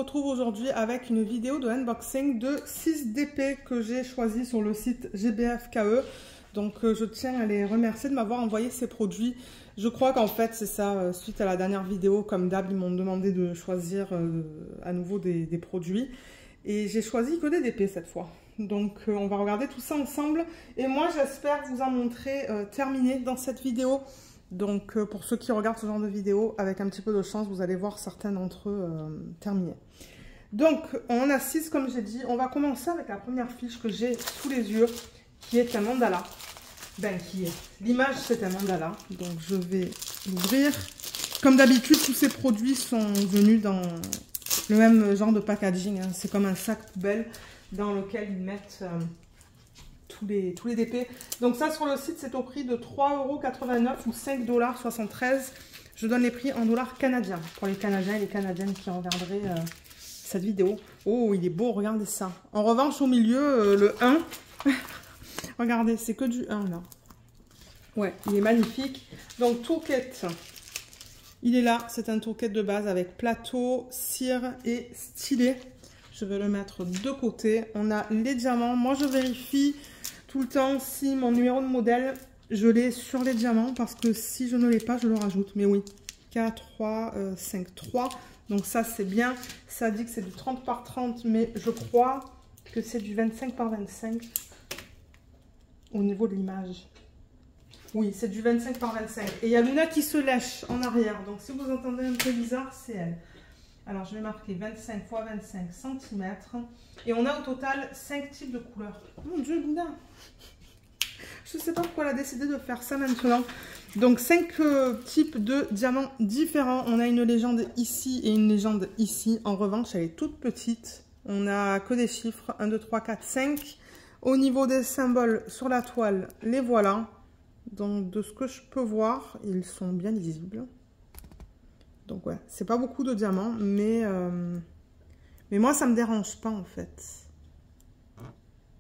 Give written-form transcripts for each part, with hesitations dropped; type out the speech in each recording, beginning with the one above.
retrouve aujourd'hui avec une vidéo de unboxing de 6 DP que j'ai choisi sur le site GBFKE. Donc je tiens à les remercier de m'avoir envoyé ces produits. Je crois qu'en fait c'est ça, suite à la dernière vidéo, comme d'hab, ils m'ont demandé de choisir à nouveau des produits. Et j'ai choisi que des DP cette fois. Donc on va regarder tout ça ensemble. Et moi j'espère vous en montrer terminé dans cette vidéo. Donc pour ceux qui regardent ce genre de vidéo, avec un petit peu de chance, vous allez voir certains d'entre eux terminés. Donc on a 6 comme j'ai dit. On va commencer avec la première fiche que j'ai sous les yeux, qui est un mandala. L'image c'est un mandala. Donc je vais l'ouvrir. Comme d'habitude, tous ces produits sont venus dans le même genre de packaging. Hein. C'est comme un sac poubelle dans lequel ils mettent tous les DP. Donc ça sur le site c'est au prix de 3,89 € ou 5,73 $. Je donne les prix en dollars canadiens pour les Canadiens et les Canadiennes qui regarderaient cette vidéo. Oh il est beau, regardez ça. En revanche au milieu le 1, regardez c'est que du 1 là. Ouais il est magnifique. Donc toolkit, il est là, c'est un toolkit de base avec plateau, cire et stylet. Je vais le mettre de côté. On a les diamants. Moi, je vérifie tout le temps si mon numéro de modèle, je l'ai sur les diamants. Parce que si je ne l'ai pas, je le rajoute. Mais oui, K353. Donc ça, c'est bien. Ça dit que c'est du 30 par 30. Mais je crois que c'est du 25 par 25 au niveau de l'image. Oui, c'est du 25 par 25. Et il y a Luna qui se lèche en arrière. Donc si vous entendez un peu bizarre, c'est elle. Alors, je vais marquer 25 x 25 cm. Et on a au total 5 types de couleurs. Mon Dieu, Luna! Je ne sais pas pourquoi elle a décidé de faire ça maintenant. Donc, 5 types de diamants différents. On a une légende ici et une légende ici. En revanche, elle est toute petite. On n'a que des chiffres. 1, 2, 3, 4, 5. Au niveau des symboles sur la toile, les voilà. Donc, de ce que je peux voir, ils sont bien lisibles. Donc ouais, c'est pas beaucoup de diamants, mais moi ça me dérange pas en fait.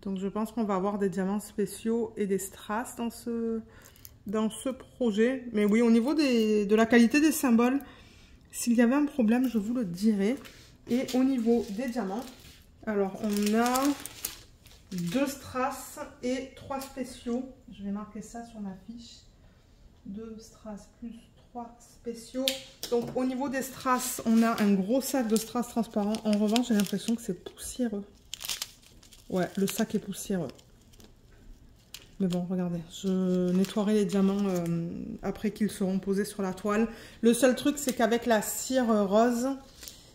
Donc je pense qu'on va avoir des diamants spéciaux et des strass dans ce projet. Mais oui, au niveau de la qualité des symboles, s'il y avait un problème, je vous le dirais. Et au niveau des diamants, alors on a 2 strass et 3 spéciaux. Je vais marquer ça sur ma fiche. 2 strass plus 3 spéciaux. Donc au niveau des strass, on a un gros sac de strass transparent. En revanche, j'ai l'impression que c'est poussiéreux. Ouais, le sac est poussiéreux. Mais bon, regardez, je nettoierai les diamants après qu'ils seront posés sur la toile. Le seul truc, c'est qu'avec la cire rose,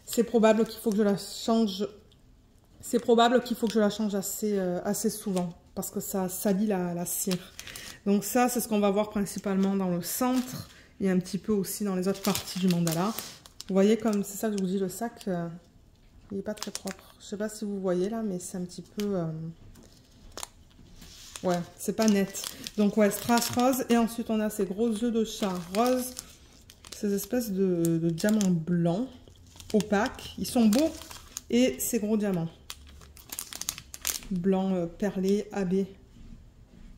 c'est probable qu'il faut que je la change. C'est probable qu'il faut que je la change assez souvent parce que ça salit la cire. Donc ça, c'est ce qu'on va voir principalement dans le centre. Et un petit peu aussi dans les autres parties du mandala. Vous voyez comme, c'est ça que je vous dis, le sac, il n'est pas très propre. Je ne sais pas si vous voyez là, mais c'est un petit peu... ouais, c'est pas net. Donc ouais, strass rose. Et ensuite, on a ces gros yeux de chat rose. Ces espèces de diamants blancs, opaques. Ils sont beaux. Et ces gros diamants. Blanc perlé, AB.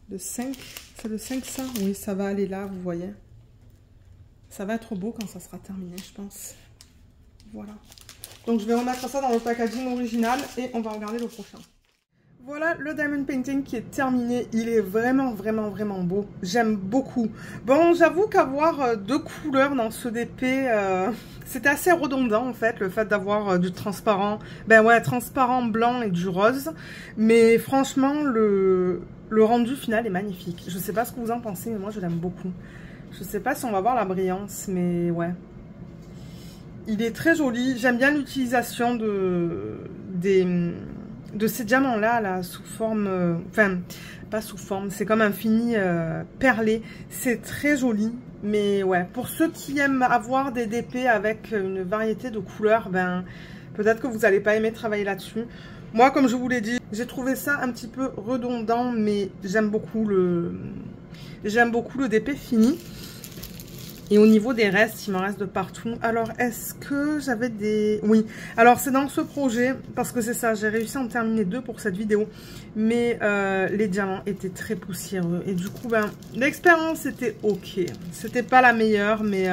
Le 5. C'est le 5 ça? Oui, ça va aller là, vous voyez. Ça va être beau quand ça sera terminé, je pense. Voilà. Donc, je vais remettre ça dans le packaging original et on va regarder le prochain. Voilà le diamond painting qui est terminé. Il est vraiment, vraiment, vraiment beau. J'aime beaucoup. Bon, j'avoue qu'avoir 2 couleurs dans ce DP, c'était assez redondant en fait, le fait d'avoir du transparent. Ben ouais, transparent blanc et du rose. Mais franchement, le rendu final est magnifique. Je sais pas ce que vous en pensez, mais moi je l'aime beaucoup. Je sais pas si on va voir la brillance, mais ouais. Il est très joli. J'aime bien l'utilisation de ces diamants-là, là, sous forme... enfin, pas sous forme, c'est comme un fini perlé. C'est très joli. Mais ouais, pour ceux qui aiment avoir des DP avec une variété de couleurs, ben, peut-être que vous n'allez pas aimer travailler là-dessus. Moi, comme je vous l'ai dit, j'ai trouvé ça un petit peu redondant, mais j'aime beaucoup le DP fini. Et au niveau des restes, il m'en reste de partout. Alors, est-ce que j'avais des... Oui, alors c'est dans ce projet, parce que c'est ça, j'ai réussi à en terminer 2 pour cette vidéo. Mais les diamants étaient très poussiéreux. Et du coup, ben, l'expérience était ok. C'était pas la meilleure, mais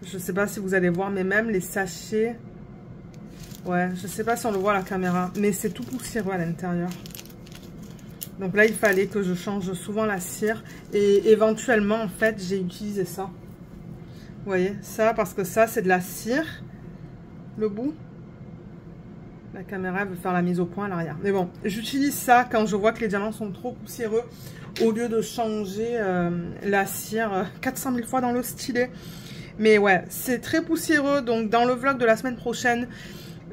je sais pas si vous allez voir, mais même les sachets Ouais, je sais pas si on le voit à la caméra, mais c'est tout poussiéreux à l'intérieur. Donc là, il fallait que je change souvent la cire. Et éventuellement, en fait, j'ai utilisé ça. Vous voyez, ça, parce que ça, c'est de la cire. Le bout. La caméra veut faire la mise au point à l'arrière. Mais bon, j'utilise ça quand je vois que les diamants sont trop poussiéreux. Au lieu de changer la cire 400 000 fois dans le stylet. Mais ouais, c'est très poussiéreux. Donc dans le vlog de la semaine prochaine,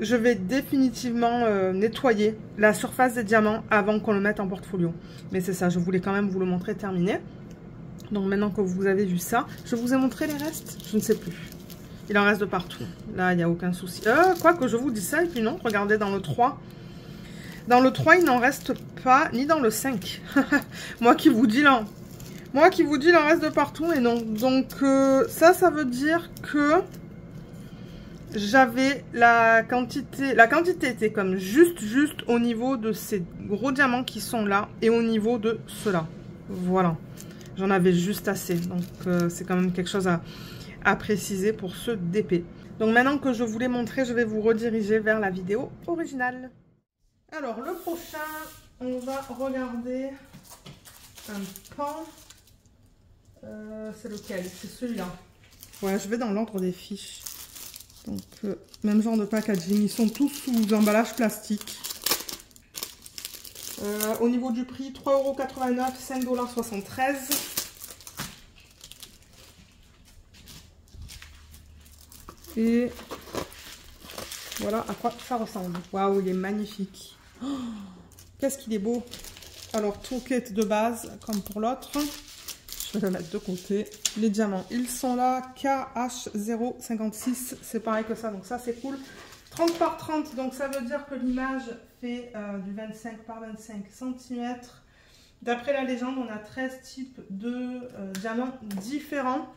je vais définitivement nettoyer la surface des diamants avant qu'on le mette en portfolio. Mais c'est ça, je voulais quand même vous le montrer terminé. Donc maintenant que vous avez vu ça, je vous ai montré les restes. Je ne sais plus. Il en reste de partout. Là, il n'y a aucun souci. Quoique je vous dis ça, et puis non, regardez dans le 3. Dans le 3, il n'en reste pas, ni dans le 5. Moi qui vous dis là. Moi qui vous dis, il en reste de partout, et non. Donc ça veut dire que j'avais la quantité était comme juste au niveau de ces gros diamants qui sont là, et au niveau de ceux-là. Voilà. J'en avais juste assez. Donc c'est quand même quelque chose à préciser pour ce DP. Donc maintenant que je vous l'ai montré, je vais vous rediriger vers la vidéo originale. Alors le prochain, on va regarder un pan. C'est lequel? C'est celui-là. Ouais, je vais dans l'ordre des fiches. Donc même genre de packaging. Ils sont tous sous emballage plastique. Au niveau du prix, 3,89 €, 5,73 $. Et voilà à quoi ça ressemble. Waouh, il est magnifique. Oh, qu'est-ce qu'il est beau. Alors, toolkit de base, comme pour l'autre. Je vais le mettre de côté. Les diamants, ils sont là. KH056, c'est pareil que ça. Donc ça, c'est cool. 30 par 30, donc ça veut dire que l'image fait du 25 par 25 cm. D'après la légende, on a 13 types de diamants différents.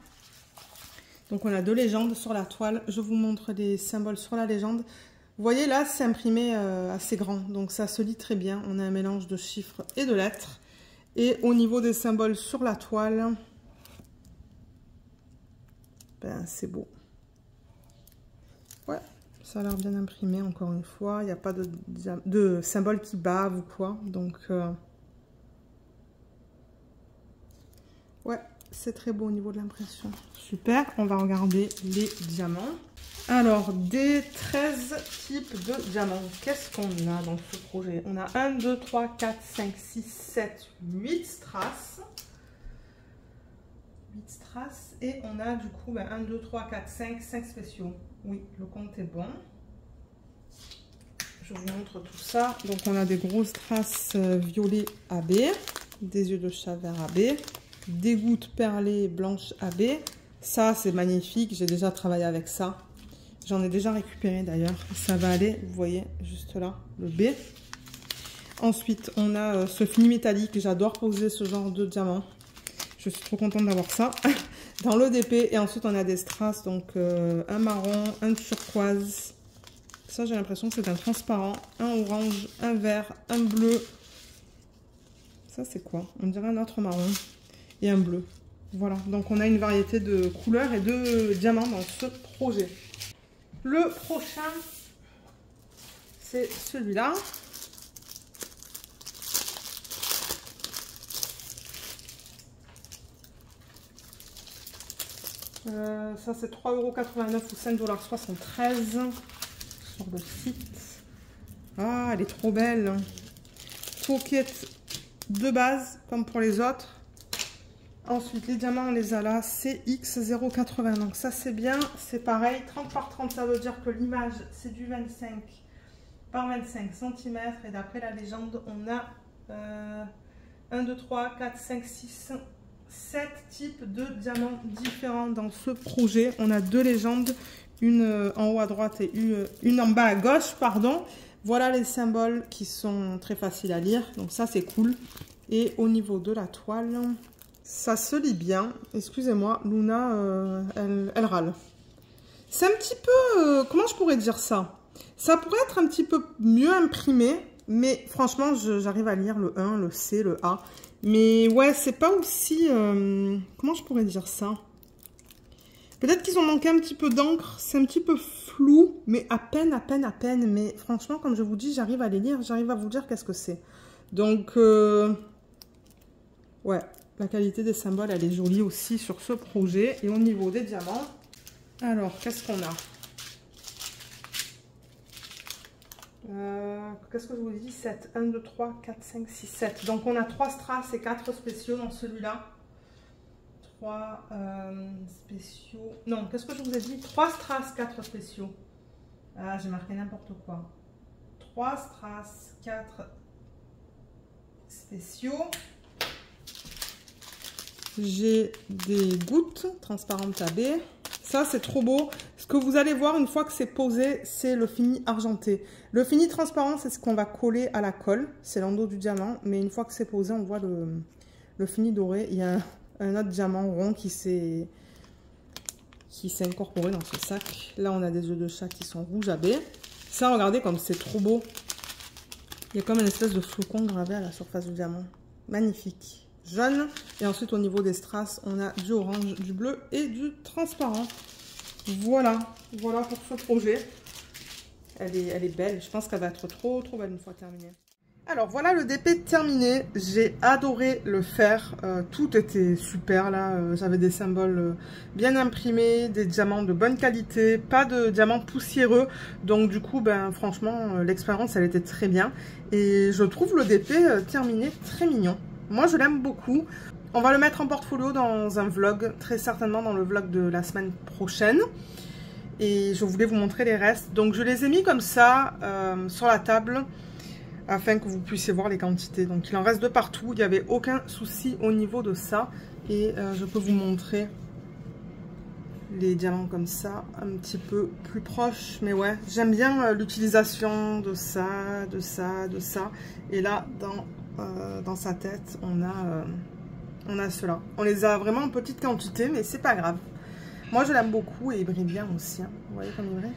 Donc on a 2 légendes sur la toile. Je vous montre les symboles sur la légende. Vous voyez là, c'est imprimé assez grand. Donc ça se lit très bien. On a un mélange de chiffres et de lettres. Et au niveau des symboles sur la toile, ben, c'est beau. Ouais, ça a l'air bien imprimé encore une fois. Il n'y a pas de symbole qui bave ou quoi. Donc ouais. C'est très beau au niveau de l'impression. Super, on va regarder les diamants. Alors, des 13 types de diamants. Qu'est-ce qu'on a dans ce projet? On a 1, 2, 3, 4, 5, 6, 7, 8 strass. 8 strass. Et on a du coup 1, 2, 3, 4, 5 spéciaux. Oui, le compte est bon. Je vous montre tout ça. Donc, on a des gros strass violet AB. Des yeux de chat vert AB. Des gouttes perlées blanches AB. Ça, c'est magnifique. J'ai déjà travaillé avec ça. J'en ai déjà récupéré d'ailleurs. Ça va aller, vous voyez, juste là, le B. Ensuite, on a ce fini métallique. J'adore poser ce genre de diamant. Je suis trop contente d'avoir ça dans le DP. Et ensuite, on a des strass. Donc, un marron, un turquoise. Ça, j'ai l'impression que c'est un transparent. Un orange, un vert, un bleu. Ça, c'est quoi? On dirait un autre marron. Et un bleu. Voilà, donc on a une variété de couleurs et de diamants dans ce projet. Le prochain, c'est celui-là. Ça, c'est 3,89 € ou 5,73 $ sur le site. Ah, elle est trop belle. Toolkit de base, comme pour les autres. Ensuite, les diamants, on les a là, CX080. Donc ça, c'est bien, c'est pareil. 30 par 30, ça veut dire que l'image, c'est du 25 par 25 cm. Et d'après la légende, on a 1, 2, 3, 4, 5, 6, 7 types de diamants différents dans ce projet. On a 2 légendes, une en haut à droite et une en bas à gauche, pardon. Voilà les symboles qui sont très faciles à lire. Donc ça, c'est cool. Et au niveau de la toile... Ça se lit bien. Excusez-moi, Luna, elle râle. C'est un petit peu... comment je pourrais dire ça? Ça pourrait être un petit peu mieux imprimé. Mais franchement, j'arrive à lire le 1, le C, le A. Mais ouais, c'est pas aussi... comment je pourrais dire ça? Peut-être qu'ils ont manqué un petit peu d'encre. C'est un petit peu flou, mais à peine. Mais franchement, comme je vous dis, j'arrive à les lire. J'arrive à vous dire qu'est-ce que c'est. Donc, ouais, la qualité des symboles, elle est jolie aussi sur ce projet. Et au niveau des diamants, alors, qu'est-ce qu'on a? Qu'est-ce que je vous dis? 7. 1, 2, 3, 4, 5, 6, 7. Donc, on a 3 strass et 4 spéciaux dans celui-là. 3 spéciaux. Non, qu'est-ce que je vous ai dit? 3 strass, 4 spéciaux. Ah, j'ai marqué n'importe quoi. 3 strass, 4 spéciaux. J'ai des gouttes transparentes AB. Ça, c'est trop beau. Ce que vous allez voir une fois que c'est posé, c'est le fini argenté. Le fini transparent, c'est ce qu'on va coller à la colle. C'est l'endos du diamant. Mais une fois que c'est posé, on voit le fini doré. Il y a un autre diamant rond qui s'est incorporé dans ce sac. Là, on a des œufs de chat qui sont rouges AB. Ça, regardez comme c'est trop beau. Il y a comme une espèce de flocon gravé à la surface du diamant. Magnifique. Jaune. Et ensuite, au niveau des strass, on a du orange, du bleu et du transparent. Voilà. Voilà pour ce projet. Elle est belle. Je pense qu'elle va être trop belle une fois terminée. Alors, voilà le DP terminé. J'ai adoré le faire. Tout était super là. J'avais des symboles bien imprimés, des diamants de bonne qualité, pas de diamants poussiéreux. Donc, du coup, ben, franchement, l'expérience, elle était très bien. Et je trouve le DP terminé très mignon. Moi, je l'aime beaucoup. On va le mettre en portfolio dans un vlog, très certainement dans le vlog de la semaine prochaine. Et je voulais vous montrer les restes. Donc, je les ai mis comme ça sur la table afin que vous puissiez voir les quantités. Donc, il en reste de partout. Il n'y avait aucun souci au niveau de ça. Et je peux vous montrer les diamants comme ça, un petit peu plus proche. Mais ouais, j'aime bien l'utilisation de ça, de ça, de ça. Et là, dans sa tête, on a cela. On les a vraiment en petite quantité, mais c'est pas grave. Moi, je l'aime beaucoup et il brille bien aussi. Hein. Vous voyez comme il brille?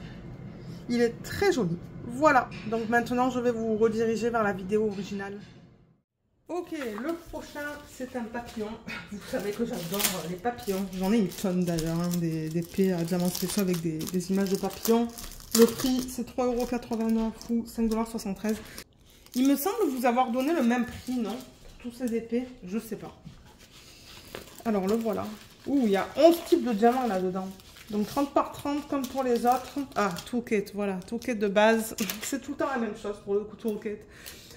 Il est très joli. Voilà. Donc maintenant, je vais vous rediriger vers la vidéo originale. Ok, le prochain, c'est un papillon. Vous savez que j'adore les papillons. J'en ai une tonne d'ailleurs, hein, des épées à diamants spéciaux avec des images de papillons. Le prix, c'est 3,89 € ou 5,73 $. Il me semble vous avoir donné le même prix, non? Tous ces épées, je sais pas. Alors, le voilà. Ouh, il y a 11 types de diamants là-dedans. Donc, 30 par 30 comme pour les autres. Ah, toolkit, voilà. Toolkit de base. C'est tout le temps la même chose pour le coup, toolkit.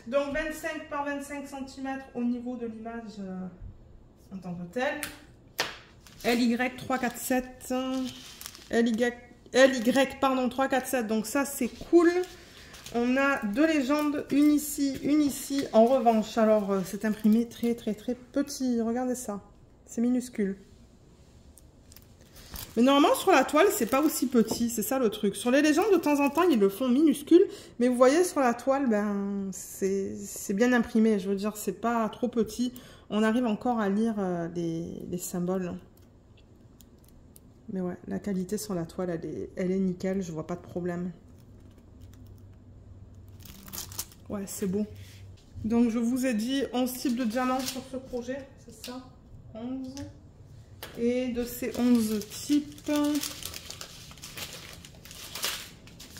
Donc, 25 par 25 cm au niveau de l'image en tant que telle. LY347. LY, pardon, 347. Donc, ça, c'est cool. On a deux légendes, une ici. En revanche, alors, c'est imprimé très petit. Regardez ça. C'est minuscule. Mais normalement, sur la toile, c'est pas aussi petit. C'est ça le truc. Sur les légendes, de temps en temps, ils le font minuscule. Mais vous voyez, sur la toile, ben, c'est bien imprimé. Je veux dire, c'est pas trop petit. On arrive encore à lire les symboles. Mais ouais, la qualité sur la toile, elle est nickel. Je vois pas de problème. Ouais, c'est beau. Donc, je vous ai dit 11 types de diamants sur ce projet. C'est ça? 11. Et de ces 11 types,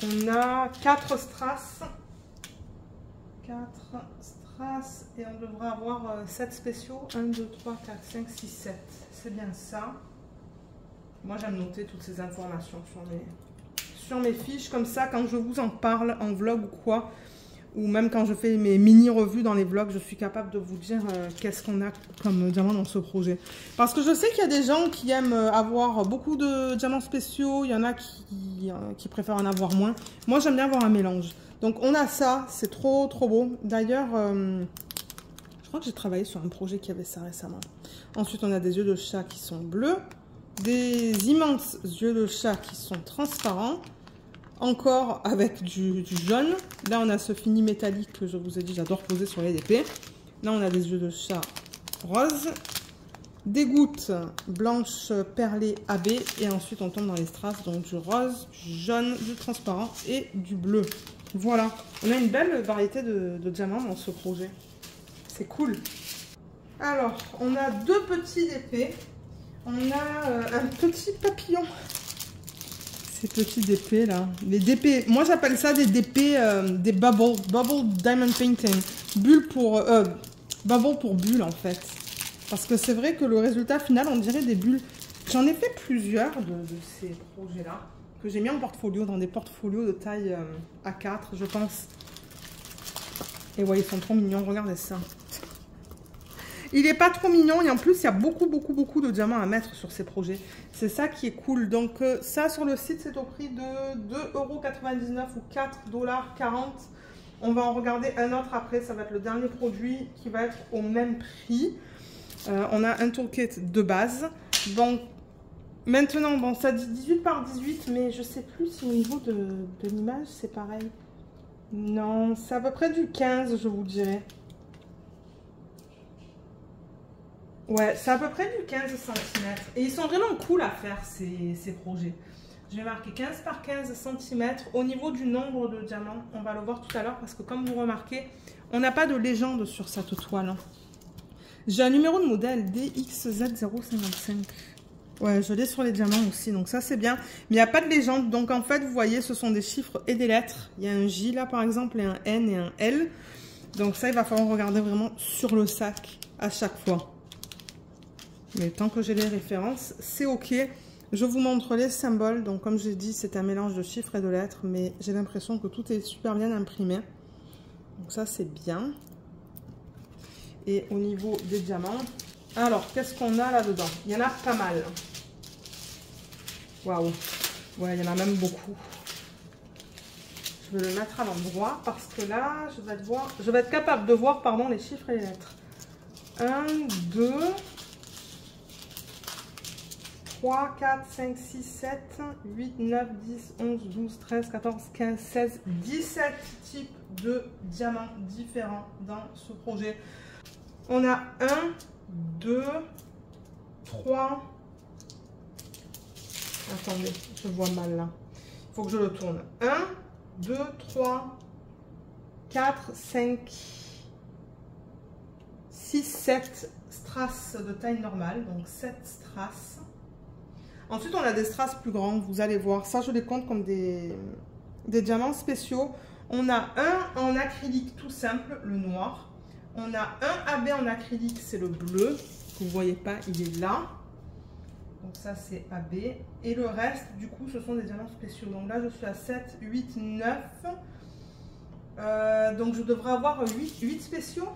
on a 4 strass. 4 strass. Et on devrait avoir 7 spéciaux. 1, 2, 3, 4, 5, 6, 7. C'est bien ça. Moi, j'aime noter toutes ces informations sur mes fiches. Comme ça, quand je vous en parle en vlog ou quoi, ou même quand je fais mes mini-revues dans les vlogs, je suis capable de vous dire qu'est-ce qu'on a comme diamant dans ce projet. Parce que je sais qu'il y a des gens qui aiment avoir beaucoup de diamants spéciaux, il y en a qui préfèrent en avoir moins. Moi, j'aime bien avoir un mélange. Donc, on a ça, c'est trop beau. D'ailleurs, je crois que j'ai travaillé sur un projet qui avait ça récemment. Ensuite, on a des yeux de chat qui sont bleus, des immenses yeux de chat qui sont transparents. Encore avec du jaune. Là, on a ce fini métallique que je vous ai dit, j'adore poser sur les DP. Là, on a des yeux de chat rose. Des gouttes blanches perlées AB. Et ensuite, on tombe dans les strass. Donc, du rose, du jaune, du transparent et du bleu. Voilà. On a une belle variété de diamants dans ce projet. C'est cool. Alors, on a deux petits DP. On a un petit papillon. Ces petits DP là. Les DP, moi j'appelle ça des DP, des bubble diamond painting. Bulle pour, bubble pour bulle en fait. Parce que c'est vrai que le résultat final, on dirait des bulles. J'en ai fait plusieurs de ces projets-là. Que j'ai mis en portfolio, dans des portfolios de taille A4, je pense. Et ouais, ils sont trop mignons, regardez ça. Il n'est pas trop mignon et en plus, il y a beaucoup de diamants à mettre sur ces projets. C'est ça qui est cool. Donc ça, sur le site, c'est au prix de 2,99 € ou 4,40 $. On va en regarder un autre après. Ça va être le dernier produit qui va être au même prix. On a un toolkit de base. Donc maintenant, bon, ça dit 18 par 18, mais je sais plus si au niveau de l'image, c'est pareil. Non, c'est à peu près du 15, je vous dirais. Ouais, c'est à peu près du 15 cm. Et ils sont vraiment cool à faire, ces projets. Je vais marquer 15 par 15 cm. Au niveau du nombre de diamants, on va le voir tout à l'heure parce que comme vous remarquez, on n'a pas de légende sur cette toile. Hein. J'ai un numéro de modèle DXZ055. Ouais, je l'ai sur les diamants aussi, donc ça c'est bien. Mais il n'y a pas de légende, donc en fait, vous voyez, ce sont des chiffres et des lettres. Il y a un J là par exemple, et un N et un L. Donc ça, il va falloir regarder vraiment sur le sac à chaque fois. Mais tant que j'ai les références, c'est ok. Je vous montre les symboles. Donc comme j'ai dit, c'est un mélange de chiffres et de lettres. Mais j'ai l'impression que tout est super bien imprimé. Donc ça, c'est bien. Et au niveau des diamants, alors, qu'est-ce qu'on a là-dedans? Il y en a pas mal. Waouh. Ouais, il y en a même beaucoup. Je vais le mettre à l'endroit parce que là, je vais être capable de voir, pardon, les chiffres et les lettres. 1, 2... 3, 4, 5, 6, 7, 8, 9, 10, 11, 12, 13, 14, 15, 16, 17 types de diamants différents dans ce projet. On a 1, 2, 3. Attendez, je vois mal là. Il faut que je le tourne. 1, 2, 3, 4, 5, 6, 7 strass de taille normale. Donc 7 strass. Ensuite, on a des strass plus grands, vous allez voir. Ça, je les compte comme des diamants spéciaux. On a un en acrylique tout simple, le noir. On a un AB en acrylique, c'est le bleu. Vous ne voyez pas, il est là. Donc ça, c'est AB. Et le reste, du coup, ce sont des diamants spéciaux. Donc là, je suis à 7, 8, 9. Donc je devrais avoir 8 spéciaux.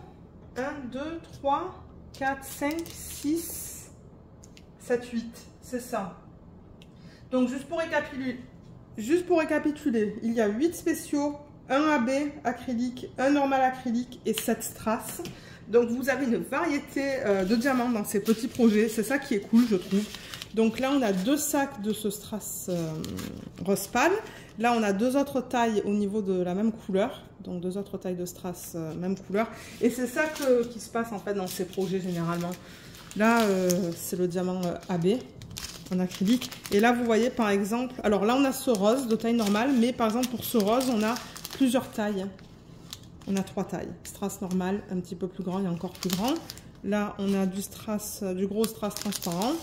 1, 2, 3, 4, 5, 6, 7, 8. C'est ça. Donc, juste pour récapituler, il y a 8 spéciaux, un AB acrylique, un normal acrylique et 7 strass. Donc, vous avez une variété de diamants dans ces petits projets. C'est ça qui est cool, je trouve. Donc là, on a 2 sacs de ce strass rose pâle. Là, on a 2 autres tailles au niveau de la même couleur. Donc, 2 autres tailles de strass même couleur. Et c'est ça qui se passe en fait dans ces projets généralement. Là, c'est le diamant AB. En acrylique. Et là, vous voyez par exemple, alors là, on a ce rose de taille normale, mais par exemple, pour ce rose, on a plusieurs tailles. On a 3 tailles. Strass normal, un petit peu plus grand et encore plus grand. Là, on a du strass, du gros strass transparent.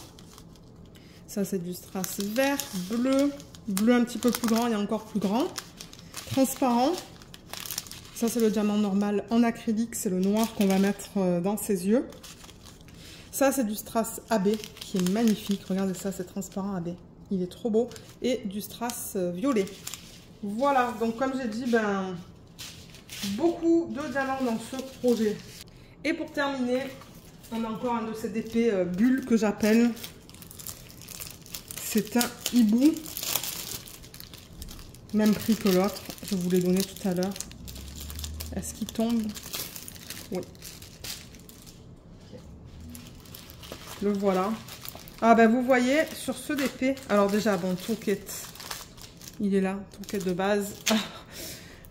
Ça, c'est du strass vert, bleu, bleu un petit peu plus grand et encore plus grand. Transparent. Ça, c'est le diamant normal en acrylique. C'est le noir qu'on va mettre dans ses yeux. Ça, c'est du strass AB qui est magnifique. Regardez ça, c'est transparent AB. Il est trop beau. Et du strass violet. Voilà, donc comme j'ai dit, beaucoup de diamants dans ce projet. Et pour terminer, on a encore un de ces DP bulles que j'appelle. C'est un hibou. Même prix que l'autre. Je vous l'ai donné tout à l'heure. Est-ce qu'il tombe? Oui. Le voilà. Ah ben vous voyez sur ce DP, alors déjà bon toolkit, il est là, toolkit de base.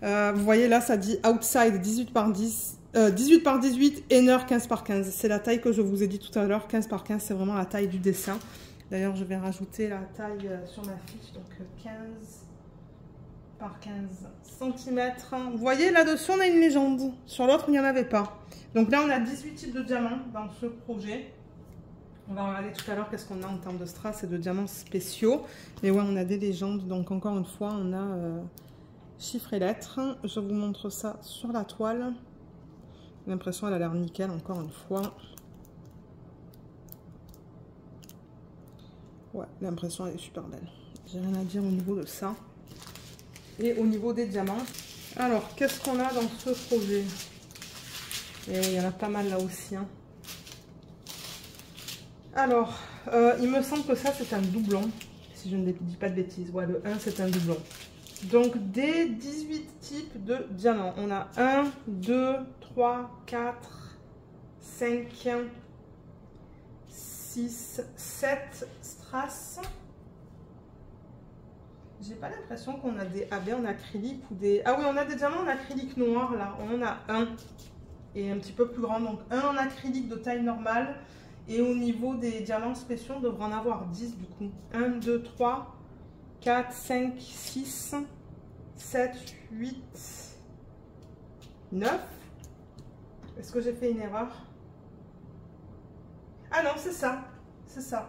Vous voyez là ça dit outside 18 par 10, 18 par 18, inner 15 par 15. C'est la taille que je vous ai dit tout à l'heure, 15 par 15 c'est vraiment la taille du dessin. D'ailleurs je vais rajouter la taille sur ma fiche, donc 15 par 15 cm. Vous voyez là-dessus on a une légende, sur l'autre il n'y en avait pas. Donc là on a 18 types de diamants dans ce projet. On va regarder tout à l'heure qu'est-ce qu'on a en termes de strass et de diamants spéciaux. Mais ouais, on a des légendes. Donc encore une fois, on a chiffres et lettres. Je vous montre ça sur la toile. L'impression, elle a l'air nickel, encore une fois. Ouais, l'impression, elle est super belle. J'ai rien à dire au niveau de ça. Et au niveau des diamants. Alors, qu'est-ce qu'on a dans ce projet? Et il y en a pas mal là aussi, hein. Alors, il me semble que ça, c'est un doublon. Si je ne dis pas de bêtises. Ouais, le 1, c'est un doublon. Donc, des 18 types de diamants. On a 1, 2, 3, 4, 5, 6, 7 strass. J'ai pas l'impression qu'on a des AB en acrylique ou des... Ah oui, on a des diamants en acrylique noir, là. On en a un. Et un petit peu plus grand. Donc, un en acrylique de taille normale. Et au niveau des diamants spéciaux, on devrait en avoir 10 du coup. 1, 2, 3, 4, 5, 6, 7, 8, 9. Est-ce que j'ai fait une erreur? Ah non, c'est ça. C'est ça.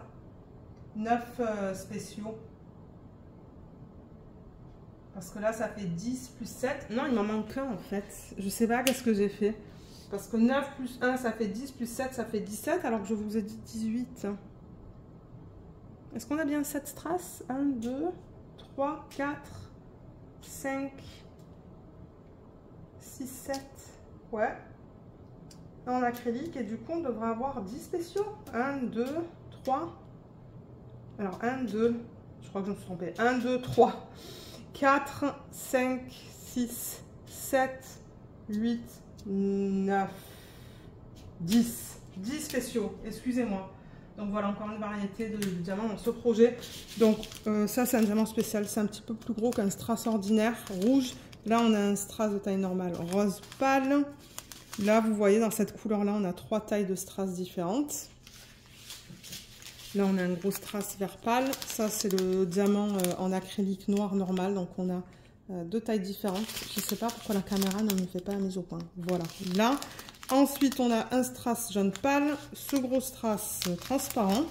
9 spéciaux. Parce que là, ça fait 10 plus 7. Non, il m'en manque un en fait. Je sais pas qu'est-ce que j'ai fait. Parce que 9 plus 1, ça fait 10, plus 7, ça fait 17, alors que je vous ai dit 18. Est-ce qu'on a bien 7 strass? 1, 2, 3, 4, 5, 6, 7. Ouais. En acrylique, et du coup, on devrait avoir 10 spéciaux. 1, 2, 3. Alors, 1, 2, je crois que je me suis trompée. 1, 2, 3, 4, 5, 6, 7, 8, 9, 10 spéciaux, excusez-moi. Donc voilà, encore une variété de diamants dans ce projet. Donc ça, c'est un diamant spécial, c'est un petit peu plus gros qu'un strass ordinaire rouge. Là, on a un strass de taille normale rose pâle. Là, vous voyez, dans cette couleur-là, on a 3 tailles de strass différentes. Là, on a un gros strass vert pâle. Ça, c'est le diamant en acrylique noir normal. Donc, on a 2 tailles différentes. Je ne sais pas pourquoi la caméra ne me fait pas la mise au point. Voilà, là. Ensuite, on a un strass jaune pâle. Ce gros strass transparent.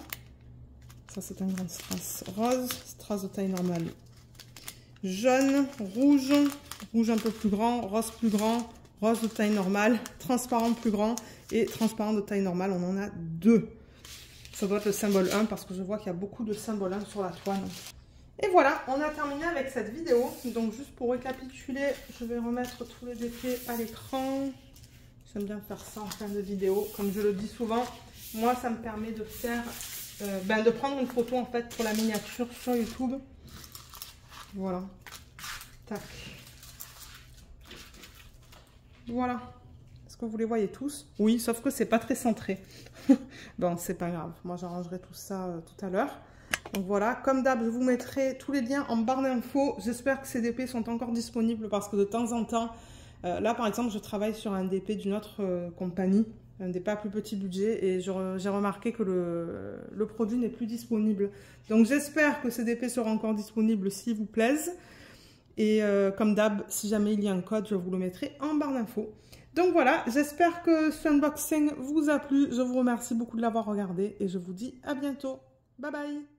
Ça, c'est un grand strass rose. Strass de taille normale. Jaune, rouge. Rouge un peu plus grand. Rose plus grand. Rose de taille normale. Transparent plus grand. Et transparent de taille normale, on en a 2. Ça doit être le symbole 1 parce que je vois qu'il y a beaucoup de symboles 1 sur la toile. Et voilà, on a terminé avec cette vidéo. Donc juste pour récapituler, je vais remettre tous les effets à l'écran. J'aime bien faire ça en fin de vidéo. Comme je le dis souvent, moi ça me permet de faire, de prendre une photo en fait pour la miniature sur YouTube. Voilà. Tac. Voilà. Est-ce que vous les voyez tous? Oui, sauf que c'est pas très centré. Bon, c'est pas grave. Moi, j'arrangerai tout ça tout à l'heure. Donc voilà, comme d'hab, je vous mettrai tous les liens en barre d'infos. J'espère que ces DP sont encore disponibles parce que de temps en temps, là par exemple, je travaille sur un DP d'une autre compagnie, un DP à plus petit budget, et j'ai remarqué que le produit n'est plus disponible. Donc j'espère que ces DP seront encore disponibles s'ils vous plaisent. Et comme d'hab, si jamais il y a un code, je vous le mettrai en barre d'infos. Donc voilà, j'espère que ce unboxing vous a plu. Je vous remercie beaucoup de l'avoir regardé et je vous dis à bientôt. Bye bye!